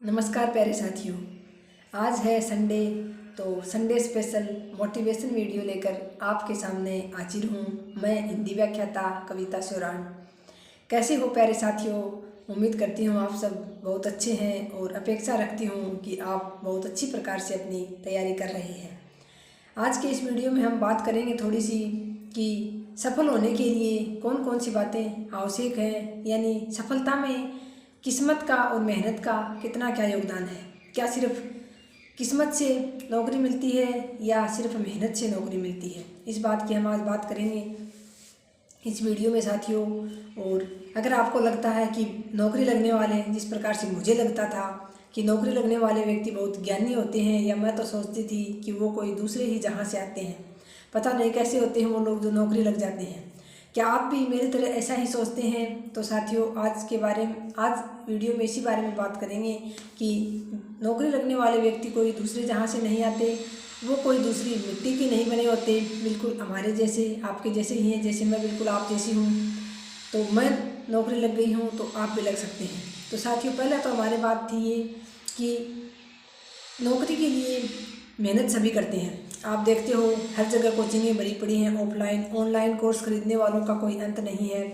नमस्कार प्यारे साथियों। आज है संडे, तो संडे स्पेशल मोटिवेशन वीडियो लेकर आपके सामने हाजिर हूँ। मैं हिंदी व्याख्याता कविता सोरान। कैसे हो प्यारे साथियों? उम्मीद करती हूँ आप सब बहुत अच्छे हैं और अपेक्षा रखती हूँ कि आप बहुत अच्छी प्रकार से अपनी तैयारी कर रहे हैं। आज के इस वीडियो में हम बात करेंगे थोड़ी सी कि सफल होने के लिए कौन कौन सी बातें आवश्यक हैं, यानी सफलता में किस्मत का और मेहनत का कितना क्या योगदान है। क्या सिर्फ किस्मत से नौकरी मिलती है या सिर्फ मेहनत से नौकरी मिलती है? इस बात की हम आज बात करेंगे इस वीडियो में साथियों। और अगर आपको लगता है कि नौकरी लगने वाले, जिस प्रकार से मुझे लगता था कि नौकरी लगने वाले व्यक्ति बहुत ज्ञानी होते हैं, या मैं तो सोचती थी कि वो कोई दूसरे ही जहाँ से आते हैं, पता नहीं कैसे होते हैं वो लोग जो नौकरी लग जाते हैं। क्या आप भी मेरी तरह ऐसा ही सोचते हैं? तो साथियों, आज वीडियो में इसी बारे में बात करेंगे कि नौकरी लगने वाले व्यक्ति कोई दूसरे जहाँ से नहीं आते, वो कोई दूसरी मिट्टी के नहीं बने होते, बिल्कुल हमारे जैसे, आपके जैसे ही हैं। जैसे मैं बिल्कुल आप जैसी हूँ, तो मैं नौकरी लग गई हूँ तो आप भी लग सकते हैं। तो साथियों, पहले तो हमारी बात थी ये कि नौकरी के लिए मेहनत सभी करते हैं। आप देखते हो हर जगह कोचिंगें बड़ी पड़ी हैं, ऑफलाइन ऑनलाइन कोर्स खरीदने वालों का कोई अंत नहीं है।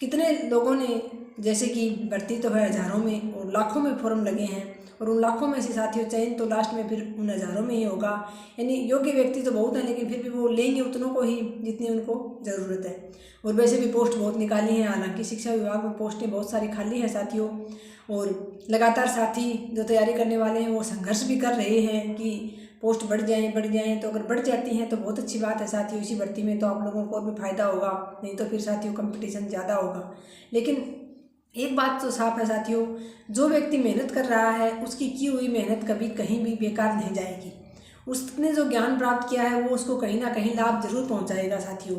कितने लोगों ने, जैसे कि भर्ती तो है हज़ारों में और लाखों में फॉर्म लगे हैं, और उन लाखों में से साथियों चयन तो लास्ट में फिर उन हज़ारों में ही होगा। यानी योग्य व्यक्ति तो बहुत हैं, लेकिन फिर भी वो लेंगे उतनों को ही जितनी उनको ज़रूरत है। और वैसे भी पोस्ट बहुत निकाली हैं, हालांकि शिक्षा विभाग में पोस्टें बहुत सारी खाली हैं साथियों। और लगातार साथी जो तैयारी करने वाले हैं वो संघर्ष भी कर रहे हैं कि पोस्ट बढ़ जाएं। तो अगर बढ़ जाती हैं तो बहुत अच्छी बात है साथियों। इसी भर्ती में तो आप लोगों को और भी फ़ायदा होगा, नहीं तो फिर साथियों कंपटीशन ज़्यादा होगा। लेकिन एक बात तो साफ है साथियों, जो व्यक्ति मेहनत कर रहा है उसकी की हुई मेहनत कभी कहीं भी बेकार नहीं जाएगी। उसने जो ज्ञान प्राप्त किया है वो उसको कहीं ना कहीं लाभ जरूर पहुंचाएगा साथियों।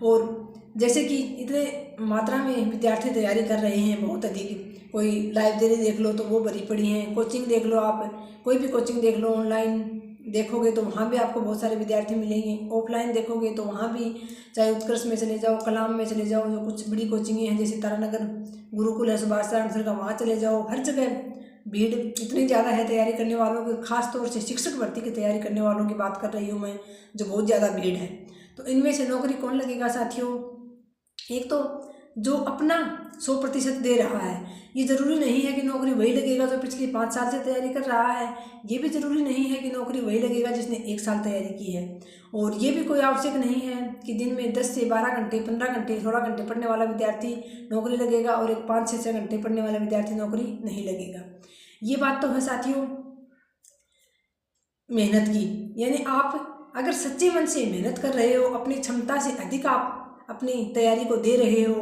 और जैसे कि इतने मात्रा में विद्यार्थी तैयारी कर रहे हैं, बहुत अधिक। कोई लाइब्रेरी देख लो तो वो भरी पड़ी हैं, कोचिंग देख लो, आप कोई भी कोचिंग देख लो, ऑनलाइन देखोगे तो वहाँ भी आपको बहुत सारे विद्यार्थी मिलेंगे, ऑफलाइन देखोगे तो वहाँ भी, चाहे उत्कर्ष में चले जाओ, कलाम में चले जाओ, जो कुछ बड़ी कोचिंगें हैं जैसे तारानगर गुरुकुल है सुभाष चरण सर का, वहाँ चले जाओ। हर जगह भीड़ इतनी ज़्यादा है तैयारी करने वालों की, खास तौर से शिक्षक भर्ती की तैयारी करने वालों की बात कर रही हूँ मैं, जो बहुत ज़्यादा भीड़ है। तो इनमें से नौकरी कौन लगेगा साथियों? एक तो जो अपना 100% दे रहा है। ये ज़रूरी नहीं है कि नौकरी वही लगेगा जो पिछले 5 साल से तैयारी कर रहा है। ये भी ज़रूरी नहीं है कि नौकरी वही लगेगा जिसने 1 साल तैयारी की है। और ये भी कोई आवश्यक नहीं है कि दिन में 10 से 12 घंटे, 15 घंटे, 16 घंटे पढ़ने वाला विद्यार्थी नौकरी लगेगा और एक 5 से 6 घंटे पढ़ने वाला विद्यार्थी नौकरी नहीं लगेगा। ये बात तो है साथियों मेहनत की। यानी आप अगर सच्चे मन से मेहनत कर रहे हो, अपनी क्षमता से अधिक आप अपनी तैयारी को दे रहे हो,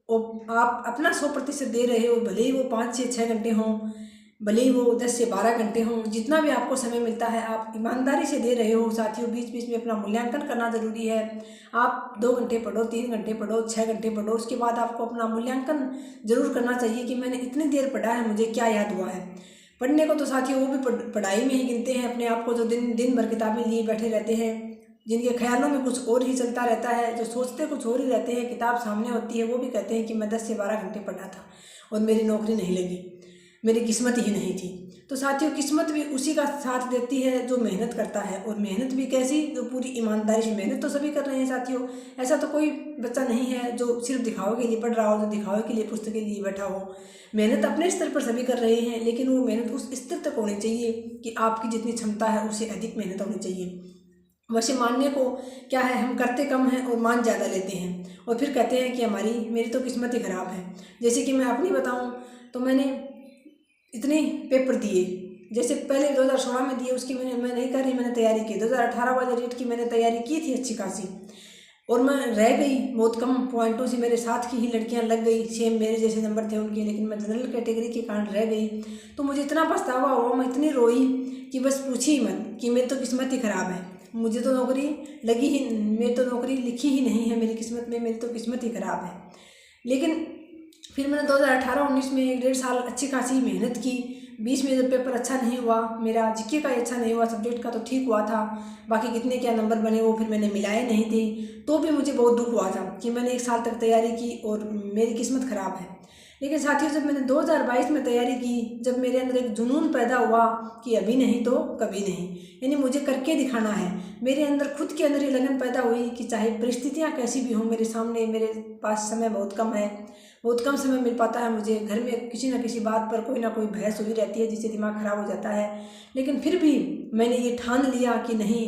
और आप अपना 100% दे रहे हो, भले ही वो 5 से 6 घंटे हों, भले ही वो 10 से 12 घंटे हों, जितना भी आपको समय मिलता है आप ईमानदारी से दे रहे हो साथियों। बीच बीच में अपना मूल्यांकन करना ज़रूरी है। आप 2 घंटे पढ़ो, 3 घंटे पढ़ो, 6 घंटे पढ़ो, उसके बाद आपको अपना मूल्यांकन जरूर करना चाहिए कि मैंने इतनी देर पढ़ा है, मुझे क्या याद हुआ है। पढ़ने को तो साथियों वो भी पढ़ाई में ही गिनते हैं अपने आप को, जो दिन भर किताबें लिए बैठे रहते हैं, जिनके ख्यालों में कुछ और ही चलता रहता है, जो सोचते कुछ और ही रहते हैं। किताब सामने होती है, वो भी कहते हैं कि मैं 10 से 12 घंटे पढ़ा था और मेरी नौकरी नहीं लगी, मेरी किस्मत ही नहीं थी। तो साथियों, किस्मत भी उसी का साथ देती है जो मेहनत करता है। और मेहनत भी कैसी? जो पूरी ईमानदारी से। मेहनत तो सभी कर रहे हैं साथियों, ऐसा तो कोई बच्चा नहीं है जो सिर्फ दिखावे के लिए पढ़ रहा हो, जो दिखावे के लिए पुस्तकें लिए बैठा हो। मेहनत अपने स्तर पर सभी कर रहे हैं, लेकिन वो मेहनत उस स्तर तक होनी चाहिए कि आपकी जितनी क्षमता है उससे अधिक मेहनत होनी चाहिए। वैसे मानने को क्या है, हम करते कम हैं और मान ज़्यादा लेते हैं, और फिर कहते हैं कि मेरी तो किस्मत ही ख़राब है। जैसे कि मैं अपनी बताऊं तो मैंने इतने पेपर दिए, जैसे पहले 2016 में दिए, उसकी मैं नहीं कर रही, मैंने तैयारी की। 2018 वाले रेट की मैंने तैयारी की थी अच्छी खासी, और मैं रह गई बहुत कम पॉइंटों से। मेरे साथ की ही लड़कियां लग गई, सेम मेरे जैसे नंबर थे उनके, लेकिन मैं जनरल कैटेगरी के कारण रह गई। तो मुझे इतना पछतावा हुआ, मैं इतनी रोई कि बस पूछी मत, कि मेरी तो किस्मत ही ख़राब है, मुझे तो नौकरी लगी ही, मेरी तो नौकरी लिखी ही नहीं है मेरी किस्मत में, मेरी तो किस्मत ही ख़राब है। लेकिन फिर मैंने 2018-19 में 1.5 साल अच्छी खासी मेहनत की। बीच में जब पेपर अच्छा नहीं हुआ मेरा, जीके का अच्छा नहीं हुआ, सब्जेक्ट का तो ठीक हुआ था, बाकी कितने क्या नंबर बने वो फिर मैंने मिलाए नहीं थे, तो भी मुझे बहुत दुख हुआ था कि मैंने 1 साल तक तैयारी की और मेरी किस्मत ख़राब है। लेकिन साथियों जब मैंने 2022 में तैयारी की, जब मेरे अंदर एक जुनून पैदा हुआ कि अभी नहीं तो कभी नहीं, यानी मुझे करके दिखाना है, मेरे अंदर खुद के अंदर ये लगन पैदा हुई कि चाहे परिस्थितियाँ कैसी भी हों मेरे सामने, मेरे पास समय बहुत कम है, बहुत कम समय मिल पाता है मुझे, घर में किसी न किसी बात पर कोई ना कोई बहस हुई रहती है जिससे दिमाग ख़राब हो जाता है, लेकिन फिर भी मैंने ये ठान लिया कि नहीं,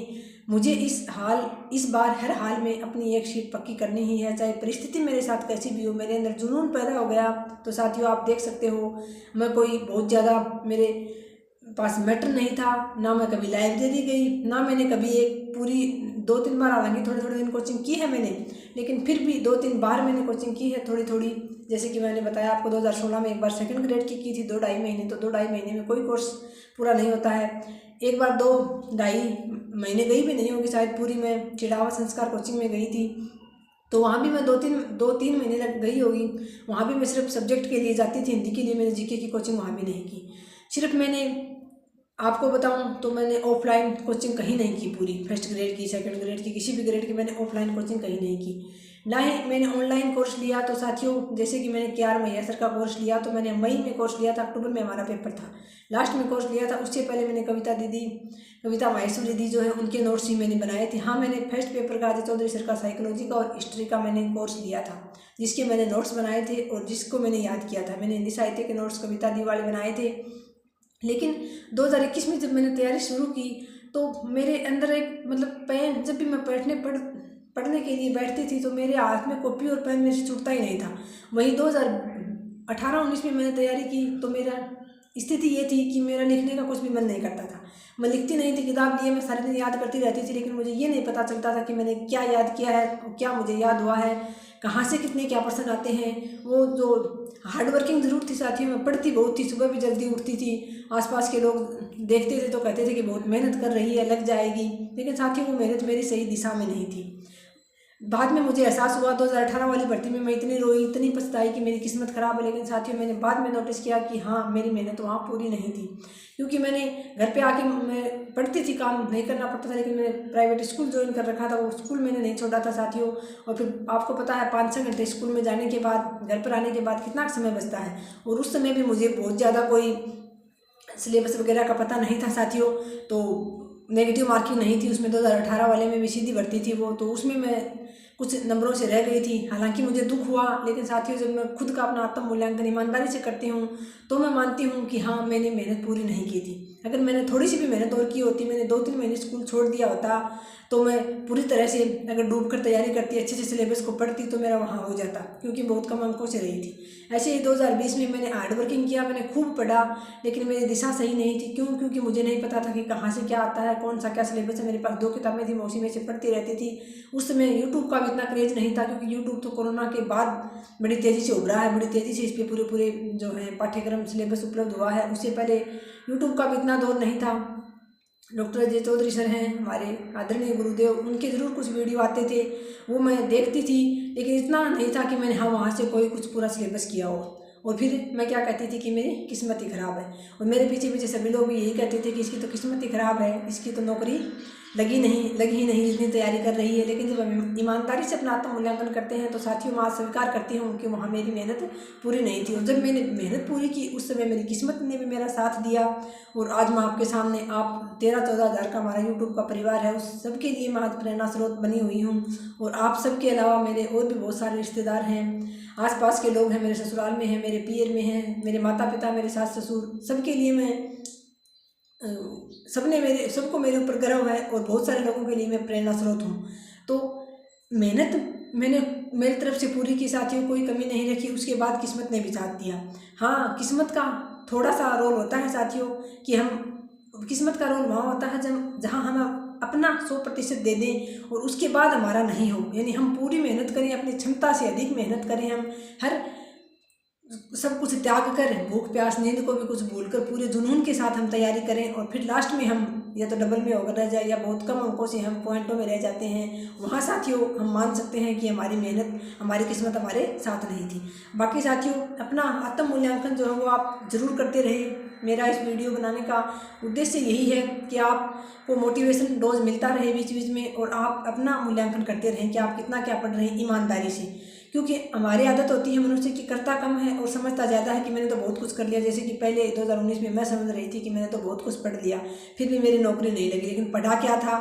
मुझे इस बार हर हाल में अपनी एक शीट पक्की करनी ही है, चाहे परिस्थिति मेरे साथ कैसी भी हो। मेरे अंदर जुनून पैदा हो गया। तो साथियों आप देख सकते हो, मैं कोई बहुत ज़्यादा मेरे पास मैटर नहीं था, ना मैं कभी लाइब्रेरी गई, ना मैंने कभी एक पूरी 2-3 बार, हालांकि थोड़े थोड़े दिन कोचिंग की है मैंने, लेकिन फिर भी 2-3 बार मैंने कोचिंग की है थोड़ी थोड़ी। जैसे कि मैंने बताया आपको 2016 में एक बार सेकंड ग्रेड की थी 2-2.5 महीने, तो 2-2.5 महीने में कोई कोर्स पूरा नहीं होता है। एक बार 2-2.5 महीने गई भी नहीं होगी शायद पूरी, मैं चिड़ावा संस्कार कोचिंग में गई थी, तो वहाँ भी मैं 2-3 महीने लग गई होगी। वहाँ भी मैं सिर्फ सब्जेक्ट के लिए जाती थी, हिंदी के लिए मैंने जीके की कोचिंग वहाँ भी नहीं की। सिर्फ मैंने आपको बताऊं तो मैंने ऑफलाइन कोचिंग कहीं नहीं की पूरी, फर्स्ट ग्रेड की, सेकंड ग्रेड की, किसी भी ग्रेड की मैंने ऑफलाइन कोचिंग कहीं नहीं की, ना ही मैंने ऑनलाइन कोर्स लिया। तो साथियों जैसे कि मैंने KR मैया सर का कोर्स लिया, तो मैंने मई में कोर्स लिया था, अक्टूबर में हमारा पेपर था, लास्ट में कोर्स लिया था। उससे पहले मैंने कविता माहेश्वरी दीदी जो है उनके नोट्स ही मैंने बनाए थे। हाँ, मैंने फर्स्ट पेपर का अजय चौधरी सर का साइकोलॉजी का और हिस्ट्री का मैंने कोर्स लिया था, जिसके मैंने नोट्स बनाए थे और जिसको मैंने याद किया था। मैंने हिंदी साहित्य के नोट्स कविता दी वाले बनाए थे। लेकिन 2021 में जब मैंने तैयारी शुरू की तो मेरे अंदर एक पेन, जब भी मैं पढ़ने के लिए बैठती थी तो मेरे हाथ में कॉपी और पेन मेरे से छूटता ही नहीं था। वहीं 2018-19 में मैंने तैयारी की तो मेरा स्थिति ये थी कि मेरा लिखने का कुछ भी मन नहीं करता था, मैं लिखती नहीं थी, किताब लिए मैं सारे दिन याद करती रहती थी, लेकिन मुझे ये नहीं पता चलता था कि मैंने क्या याद किया है, क्या मुझे याद हुआ है, कहाँ से कितने क्या पर्सन आते हैं। वो जो हार्ड वर्किंग ज़रूर थी साथियों, मैं पढ़ती बहुत थी, सुबह भी जल्दी उठती थी, आसपास के लोग देखते थे तो कहते थे कि बहुत मेहनत कर रही है, लग जाएगी, लेकिन साथियों वो मेहनत मेरी सही दिशा में नहीं थी। बाद में मुझे एहसास हुआ 2018 वाली भर्ती में मैं इतनी रोई, इतनी पछताई कि मेरी किस्मत ख़राब है, लेकिन साथियों मैंने बाद में नोटिस किया कि हाँ, मेरी मेहनत वहाँ पूरी नहीं थी, क्योंकि मैंने घर पे आके मैं पढ़ती थी, काम नहीं करना पड़ता था, लेकिन मैंने प्राइवेट स्कूल ज्वाइन कर रखा था, वो स्कूल मैंने नहीं छोड़ा था साथियों। और फिर आपको पता है 5-6 घंटे स्कूल में जाने के बाद, घर पर आने के बाद कितना समय बचता है, और उस समय भी मुझे बहुत ज़्यादा कोई सिलेबस वगैरह का पता नहीं था साथियों, तो नेगेटिव मार्किंग नहीं थी उसमें। 2018 वाले में भी सीधी भर्ती थी वो, तो उसमें मैं कुछ नंबरों से रह गई थी। हालांकि मुझे दुख हुआ, लेकिन साथियों जब मैं खुद का अपना आत्म मूल्यांकन ईमानदारी से करती हूँ तो मैं मानती हूँ कि हाँ, मैंने मेहनत पूरी नहीं की थी। अगर मैंने थोड़ी सी भी मेहनत और की होती, मैंने 2-3 महीने स्कूल छोड़ दिया होता, तो मैं पूरी तरह से अगर डूब कर तैयारी करती, अच्छे से सिलेबस को पढ़ती, तो मेरा वहाँ हो जाता, क्योंकि बहुत कम अंकों से रही थी। ऐसे ही 2020 में मैंने हार्ड वर्किंग किया, मैंने खूब पढ़ा, लेकिन मेरी दिशा सही नहीं थी। क्यों? क्योंकि मुझे नहीं पता था कि कहाँ से क्या आता है, कौन सा क्या सिलेबस है। मेरे पास 2 किताबें थी, मैं उसी में से पढ़ती रहती थी। उस समय यूट्यूब का भी इतना क्रेज नहीं था, क्योंकि यूट्यूब तो कोरोना के बाद बड़ी तेज़ी से उभरा है, बड़ी तेज़ी से इस पर पूरे जो है पाठ्यक्रम सिलेबस उपलब्ध हुआ है। उससे पहले यूट्यूब का भी इतना दौर नहीं था। डॉक्टर अजय चौधरी सर हैं हमारे आदरणीय गुरुदेव, उनके ज़रूर कुछ वीडियो आते थे, वो मैं देखती थी, लेकिन इतना नहीं था कि मैंने हाँ वहाँ से कोई कुछ पूरा सिलेबस किया हो। और फिर मैं क्या कहती थी कि मेरी किस्मत ही ख़राब है, और मेरे पीछे पीछे सभी लोग भी यही कहते थे कि इसकी तो किस्मत ही ख़राब है, इसकी तो नौकरी लगी ही नहीं, इतनी तैयारी कर रही है। लेकिन जब हम ईमानदारी से अपना आत्म मूल्यांकन करते हैं तो साथियों मैं स्वीकार करती हूँ कि वहाँ मेरी मेहनत पूरी नहीं थी। और जब मैंने मेहनत पूरी की उस समय मेरी किस्मत ने भी मेरा साथ दिया, और आज मैं आपके सामने, आप 13-14 हज़ार का हमारा यूट्यूब का परिवार है, उस सबके लिए मैं आज प्रेरणा स्रोत बनी हुई हूँ। और आप सबके अलावा मेरे और भी बहुत सारे रिश्तेदार हैं, आसपास के लोग हैं, मेरे ससुराल में हैं, मेरे पियर में हैं, मेरे माता पिता, मेरे सास ससुर, सबके लिए मैं सबको मेरे ऊपर गर्व है, और बहुत सारे लोगों के लिए मैं प्रेरणा स्रोत हूँ। तो मेहनत मैंने मेरी तरफ से पूरी की साथियों, कोई कमी नहीं रखी। उसके बाद किस्मत ने भी साथ दिया। हाँ, किस्मत का थोड़ा सा रोल होता है साथियों, कि किस्मत का रोल वहाँ होता है जहाँ हम अपना 100% दे दें और उसके बाद हमारा नहीं हो, यानी हम पूरी मेहनत करें, अपनी क्षमता से अधिक मेहनत करें, हम हर सब कुछ त्याग कर, भूख प्यास नींद को भी कुछ भूलकर पूरे जुनून के साथ हम तैयारी करें, और फिर लास्ट में हम या तो डबल में होकर रह जाए या बहुत कम अंकों से हम पॉइंटों में रह जाते हैं, वहाँ साथियों हम मान सकते हैं कि हमारी मेहनत, हमारी किस्मत हमारे साथ नहीं थी। बाकी साथियों अपना आत्म मूल्यांकन जो है वो आप ज़रूर करते रहे। मेरा इस वीडियो बनाने का उद्देश्य यही है कि आपको मोटिवेशन डोज मिलता रहे बीच बीच में, और आप अपना मूल्यांकन करते रहें कि आप कितना क्या पढ़ रहे हैं ईमानदारी से। क्योंकि हमारी आदत होती है मनुष्य की, करता कम है और समझता ज़्यादा है कि मैंने तो बहुत कुछ कर लिया। जैसे कि पहले 2019 में मैं समझ रही थी कि मैंने तो बहुत कुछ पढ़ लिया, फिर भी मेरी नौकरी नहीं लगी। लेकिन पढ़ा क्या था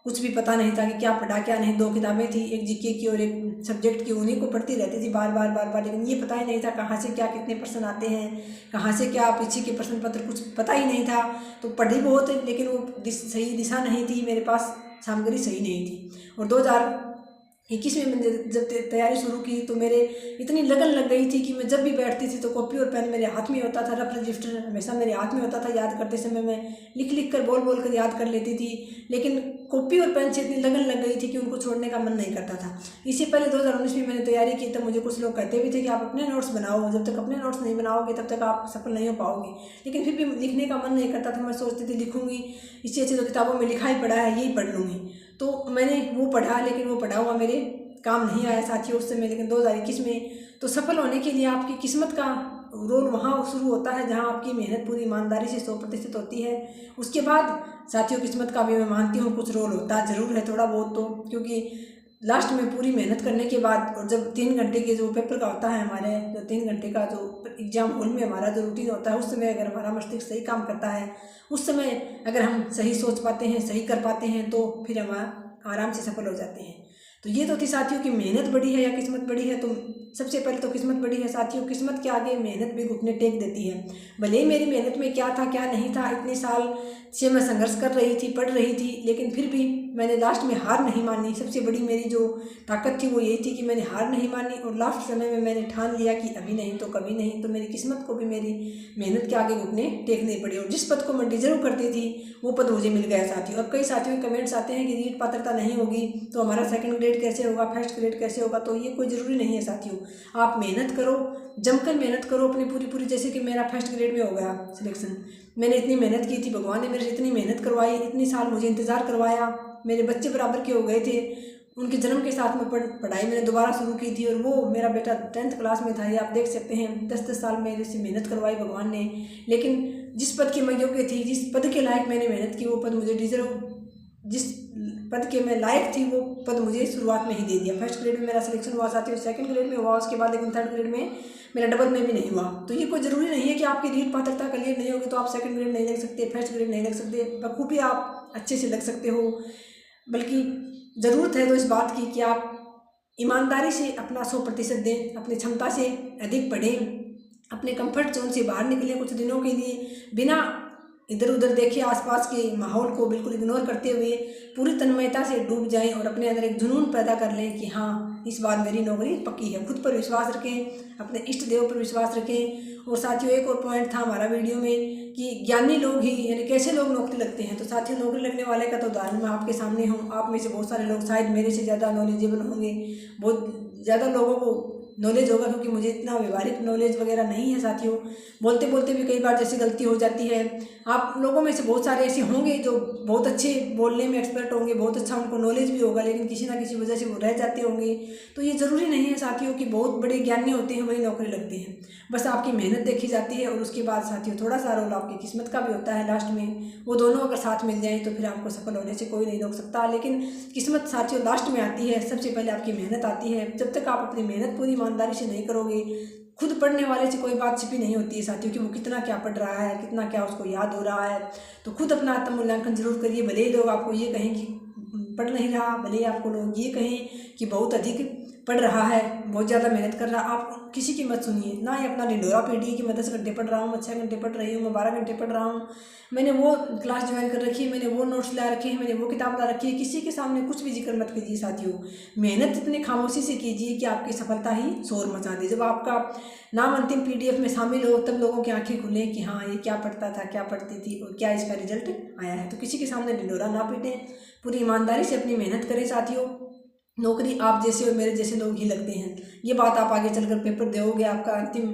कुछ भी पता नहीं था कि क्या पढ़ा क्या नहीं। 2 किताबें थी, एक जीके की और एक सब्जेक्ट की, उन्हीं को पढ़ती रहती थी बार बार, लेकिन ये पता ही नहीं था कहाँ से क्या कितने प्रश्न आते हैं, कहाँ से क्या पीछे के प्रश्न पत्र, कुछ पता ही नहीं था। तो पढ़ी बहुत लेकिन वो सही दिशा नहीं थी, मेरे पास सामग्री सही नहीं थी। और 2021 में मैंने जब तैयारी शुरू की तो मेरे इतनी लगन लग गई थी कि मैं जब भी बैठती थी तो कॉपी और पेन मेरे हाथ में होता था, रफ रजिस्टर हमेशा मेरे हाथ में होता था। याद करते समय मैं लिख कर बोल कर याद कर लेती थी, लेकिन कॉपी और पेन से इतनी लगन लग गई थी कि उनको छोड़ने का मन नहीं करता था। इससे पहले 2019 में मैंने तैयारी की तब मुझे कुछ लोग कहते भी थे कि आप अपने नोट्स बनाओ, जब तक अपने नोट्स नहीं बनाओगे तब तक आप सफल नहीं हो पाओगे। लेकिन फिर भी लिखने का मन नहीं करता था। मैं सोचती थी लिखूंगी, इससे अच्छी तो किताबों में लिखा ही पड़ा है, यही पढ़ लूँगी। तो मैंने वो पढ़ा, लेकिन वो पढ़ा हुआ मेरे काम नहीं आया साथियों उस समय। लेकिन 2021 में तो सफल होने के लिए आपकी किस्मत का रोल वहाँ शुरू होता है जहाँ आपकी मेहनत पूरी ईमानदारी से 100% होती है। उसके बाद साथियों किस्मत का भी मैं मानती हूँ कुछ रोल होता ज़रूर है थोड़ा बहुत तो, क्योंकि लास्ट में पूरी मेहनत करने के बाद और जब 3 घंटे के जो पेपर का होता है हमारे, जो 3 घंटे का जो एग्जाम हॉल में हमारा जो रूटीन होता है, उस समय अगर हमारा मस्तिष्क सही काम करता है, उस समय अगर हम सही सोच पाते हैं, सही कर पाते हैं, तो फिर हम आराम से सफल हो जाते हैं। तो ये तो थी साथियों की मेहनत बड़ी है या किस्मत बड़ी है। तो सबसे पहले तो किस्मत बड़ी है साथियों। किस्मत के आगे मेहनत भी घुटने टेक देती है। भले ही मेरी मेहनत में क्या था क्या नहीं था, इतने साल से मैं संघर्ष कर रही थी, पढ़ रही थी, लेकिन फिर भी मैंने लास्ट में हार नहीं मानी। सबसे बड़ी मेरी जो ताकत थी वो यही थी कि मैंने हार नहीं मानी और लास्ट समय में मैंने ठान लिया कि अभी नहीं तो कभी नहीं। तो मेरी किस्मत को भी मेरी मेहनत के आगे घुटने टेकने पड़े और जिस पद को मैं डिजर्व करती थी वो पद मुझे मिल गया साथियों। अब कई साथियों के कमेंट्स आते हैं कि रीट पात्रता नहीं होगी तो हमारा सेकंड ग्रेड कैसे होगा, फर्स्ट ग्रेड कैसे होगा। तो ये कोई ज़रूरी नहीं है साथियों। आप मेहनत करो, जमकर मेहनत करो अपनी पूरी। जैसे कि मेरा फर्स्ट ग्रेड में हो गया सिलेक्शन, मैंने इतनी मेहनत की थी, भगवान ने मेरे से इतनी मेहनत करवाई, इतनी साल मुझे इंतज़ार करवाया। मेरे बच्चे बराबर के हो गए थे, उनके जन्म के साथ में पढ़ाई मैंने दोबारा शुरू की थी और वो मेरा बेटा 10th क्लास में था। ये आप देख सकते हैं 10 साल मेरे से मेहनत करवाई भगवान ने। लेकिन जिस पद की मैं योग्य थी, जिस पद के लायक मैंने मेहनत की, वो पद मुझे डिजर्व, जिस पद के मैं लायक थी वो पद मुझे शुरुआत में ही दे दिया। फर्स्ट ग्रेड में मेरा सिलेक्शन हुआ साथियों, सेकंड ग्रेड में हुआ उसके बाद, लेकिन थर्ड ग्रेड में मेरा डबल में भी नहीं हुआ। तो ये कोई ज़रूरी नहीं है कि आपकी रीट पात्रता क्लियर नहीं होगी तो आप सेकंड ग्रेड नहीं लग सकते, फर्स्ट ग्रेड नहीं लग सकते, बखूबी आप अच्छे से लग सकते हो। बल्कि ज़रूरत है तो इस बात की कि आप ईमानदारी से अपना 100% दें, अपनी क्षमता से अधिक पढ़ें, अपने कंफर्ट जोन से बाहर निकलें कुछ दिनों के लिए, बिना इधर उधर देखे आसपास के माहौल को बिल्कुल इग्नोर करते हुए पूरी तन्मयता से डूब जाएं और अपने अंदर एक जुनून पैदा कर लें कि हाँ इस बार मेरी नौकरी पक्की है। खुद पर विश्वास रखें, अपने इष्ट देव पर विश्वास रखें। और साथियों एक और पॉइंट था हमारा वीडियो में कि ज्ञानी लोग ही यानी कैसे लोग नौकरी लगते हैं। तो साथियों नौकरी लगने वाले का तो उदाहरण मैं आपके सामने हूँ। आप में से बहुत सारे लोग शायद मेरे से ज़्यादा नॉलेजेबल होंगे, बहुत ज़्यादा लोगों को नॉलेज होगा, क्योंकि मुझे इतना व्यवहारिक नॉलेज वगैरह नहीं है साथियों। बोलते बोलते भी कई बार जैसे गलती हो जाती है। आप लोगों में से बहुत सारे ऐसे होंगे जो बहुत अच्छे बोलने में एक्सपर्ट होंगे, बहुत अच्छा उनको नॉलेज भी होगा, लेकिन किसी ना किसी वजह से वो रह जाते होंगे। तो ये ज़रूरी नहीं है साथियों कि बहुत बड़े ज्ञानी होते हैं वही नौकरी लगते हैं। बस आपकी मेहनत देखी जाती है और उसके बाद साथियों थोड़ा सा रोल आपकी किस्मत का भी होता है लास्ट में। वो दोनों अगर साथ मिल जाएँ तो फिर आपको सफल होने से कोई नहीं रोक सकता। लेकिन किस्मत साथियों लास्ट में आती है, सबसे पहले आपकी मेहनत आती है। जब तक आप अपनी मेहनत पूरी ईमानदारी से नहीं करोगे, खुद पढ़ने वाले से कोई बात छिपी नहीं होती है साथियों कि वो कितना क्या पढ़ रहा है, कितना क्या उसको याद हो रहा है। तो खुद अपना आत्म मूल्यांकन जरूर करिए। भले ही लोग आपको ये कहें कि पढ़ नहीं रहा, भले ही आपको लोग ये कहें कि बहुत अधिक पढ़ रहा है, बहुत ज़्यादा मेहनत कर रहा, आप किसी की मत सुनिए। ना ही अपना ढिंडोरा पीटिए कि मैं 10 घंटे पढ़ रहा हूँ, मैं 6 घंटे पढ़ रही हूँ, मैं 12 घंटे पढ़ रहा हूँ, मैंने वो क्लास ज्वाइन कर रखी है, मैंने वो नोट्स ला रखे हैं, मैंने वो किताब ला रखी है। किसी के सामने कुछ भी जिक्र मत कीजिए साथियों। मेहनत इतनी खामोशी से कीजिए कि आपकी सफलता ही शोर मचा दे। जब आपका नाम अंतिम PDF में शामिल हो तब लोगों की आंखें खुलें कि हाँ ये क्या पढ़ता था, क्या पढ़ती थी और क्या इसका रिजल्ट आया है। तो किसी के सामने ढिंडोरा ना पीटें, पूरी ईमानदारी से अपनी मेहनत करें साथियों। नौकरी आप जैसे और मेरे जैसे लोग ही लगते हैं, ये बात आप आगे चलकर पेपर दोगे, आपका अंतिम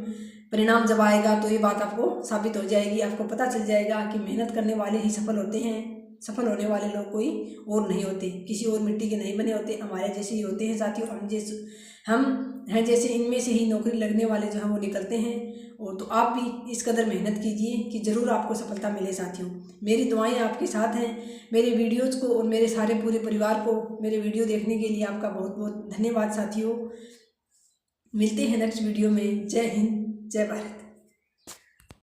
परिणाम जब आएगा तो ये बात आपको साबित हो जाएगी। आपको पता चल जाएगा कि मेहनत करने वाले ही सफल होते हैं। सफल होने वाले लोग कोई और नहीं होते, किसी और मिट्टी के नहीं बने होते, हमारे जैसे ही होते हैं साथियों। हम हैं जैसे इनमें से ही नौकरी लगने वाले जो हैं वो निकलते हैं। और तो आप भी इस कदर मेहनत कीजिए कि ज़रूर आपको सफलता मिले साथियों। मेरी दुआएं आपके साथ हैं। मेरे वीडियोज़ को और मेरे सारे पूरे परिवार को मेरे वीडियो देखने के लिए आपका बहुत बहुत धन्यवाद साथियों। मिलते हैं नेक्स्ट वीडियो में। जय हिंद, जय भारत।